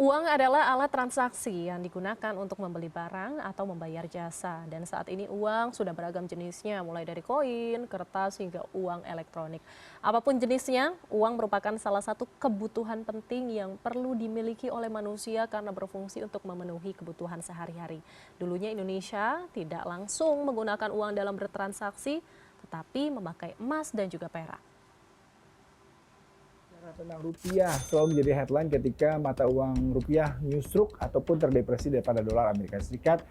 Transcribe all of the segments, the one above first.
Uang adalah alat transaksi yang digunakan untuk membeli barang atau membayar jasa. Dan saat ini uang sudah beragam jenisnya, mulai dari koin, kertas, hingga uang elektronik. Apapun jenisnya, uang merupakan salah satu kebutuhan penting yang perlu dimiliki oleh manusia karena berfungsi untuk memenuhi kebutuhan sehari-hari. Dulunya Indonesia tidak langsung menggunakan uang dalam bertransaksi, tetapi memakai emas dan juga perak. Bicara tentang rupiah selalu menjadi headline ketika mata uang rupiah nyusruk ataupun terdepresi daripada dolar Amerika Serikat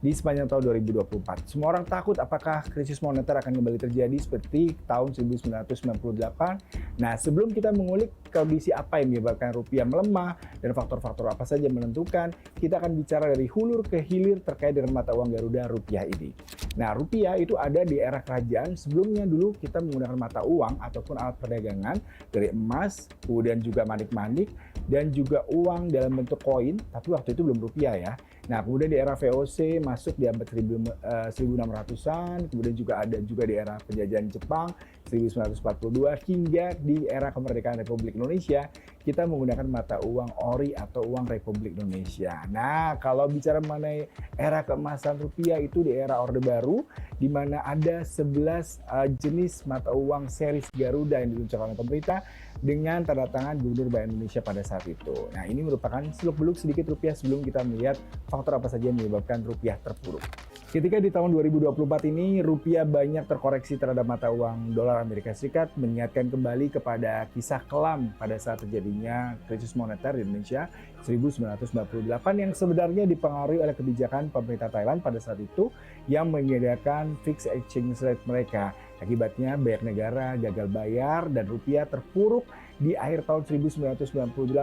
di sepanjang tahun 2024. Semua orang takut apakah krisis moneter akan kembali terjadi seperti tahun 1998. Nah, sebelum kita mengulik kondisi apa yang menyebabkan rupiah melemah dan faktor-faktor apa saja yang menentukan, kita akan bicara dari hulur ke hilir terkait dengan mata uang Garuda rupiah ini. Nah, rupiah itu ada di era kerajaan. Sebelumnya dulu kita menggunakan mata uang ataupun alat perdagangan dari emas, kemudian juga manik-manik, dan juga uang dalam bentuk koin, tapi waktu itu belum rupiah ya. Nah, kemudian di era VOC masuk di abad 1600-an, kemudian juga ada juga di era penjajahan Jepang 1942 hingga di era kemerdekaan Republik Indonesia kita menggunakan mata uang ori atau uang Republik Indonesia. Nah, kalau bicara mengenai era keemasan rupiah itu di era Orde Baru di mana ada 11 jenis mata uang series Garuda yang diluncurkan oleh pemerintah dengan tanda tangan Gubernur Bank Indonesia pada saat itu. Nah, ini merupakan seluk-beluk sedikit rupiah sebelum kita melihat faktor apa saja yang menyebabkan rupiah terpuruk. Ketika di tahun 2024 ini rupiah banyak terkoreksi terhadap mata uang dolar Amerika Serikat, mengingatkan kembali kepada kisah kelam pada saat terjadinya krisis moneter di Indonesia 1998 yang sebenarnya dipengaruhi oleh kebijakan pemerintah Thailand pada saat itu yang menyediakan fixed exchange rate mereka. Akibatnya banyak negara gagal bayar dan rupiah terpuruk di akhir tahun 1998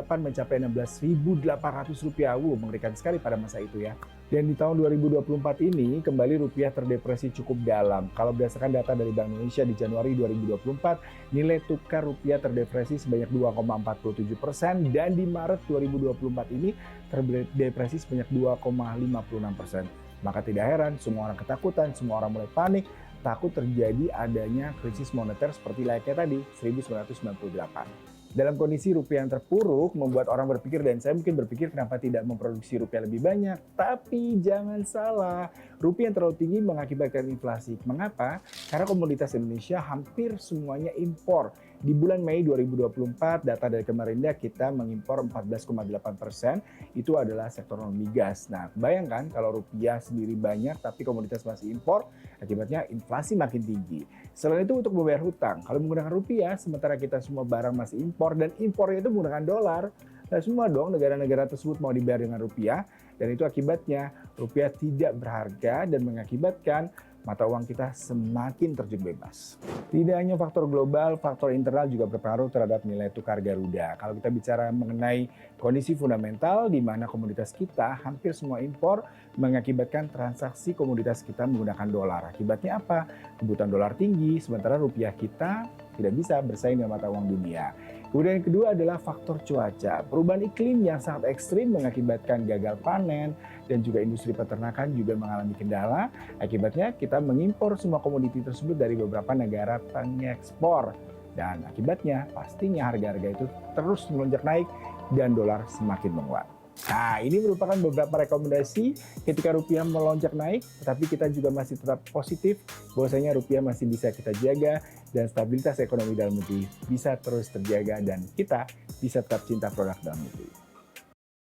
mencapai 16.800 rupiah. Mengerikan sekali pada masa itu ya. Dan di tahun 2024 ini kembali rupiah terdepresi cukup dalam. Kalau berdasarkan data dari Bank Indonesia di Januari 2024, nilai tukar rupiah terdepresi sebanyak 2,47% dan di Maret 2024 ini terdepresi sebanyak 2,56%. Maka tidak heran semua orang ketakutan, semua orang mulai panik, takut terjadi adanya krisis moneter seperti layaknya tadi 1998. Dalam kondisi rupiah yang terpuruk membuat orang berpikir dan saya mungkin berpikir kenapa tidak memproduksi rupiah lebih banyak. Tapi jangan salah, rupiah yang terlalu tinggi mengakibatkan inflasi. Mengapa? Karena komoditas Indonesia hampir semuanya impor. Di bulan Mei 2024 data dari Kemarinda kita mengimpor 14,8%, itu adalah sektor non migas. Nah, bayangkan kalau rupiah sendiri banyak tapi komoditas masih impor, akibatnya inflasi makin tinggi. Selain itu untuk membayar hutang, kalau menggunakan rupiah sementara kita semua barang masih impor dan impornya itu menggunakan dolar, nah semua dong negara-negara tersebut mau dibayar dengan rupiah dan itu akibatnya rupiah tidak berharga dan mengakibatkan mata uang kita semakin terjun bebas. Tidak hanya faktor global, faktor internal juga berpengaruh terhadap nilai tukar Garuda. Kalau kita bicara mengenai kondisi fundamental di mana komoditas kita hampir semua impor mengakibatkan transaksi komoditas kita menggunakan dolar. Akibatnya apa? Kebutuhan dolar tinggi, sementara rupiah kita tidak bisa bersaing dengan mata uang dunia. Kemudian yang kedua adalah faktor cuaca. Perubahan iklim yang sangat ekstrim mengakibatkan gagal panen dan juga industri peternakan juga mengalami kendala. Akibatnya kita mengimpor semua komoditi tersebut dari beberapa negara pengekspor. Dan akibatnya pastinya harga-harga itu terus melonjak naik dan dolar semakin menguat. Nah, ini merupakan beberapa rekomendasi ketika rupiah melonjak naik, tetapi kita juga masih tetap positif bahwasanya rupiah masih bisa kita jaga dan stabilitas ekonomi dalam negeri bisa terus terjaga dan kita bisa tetap cinta produk dalam negeri.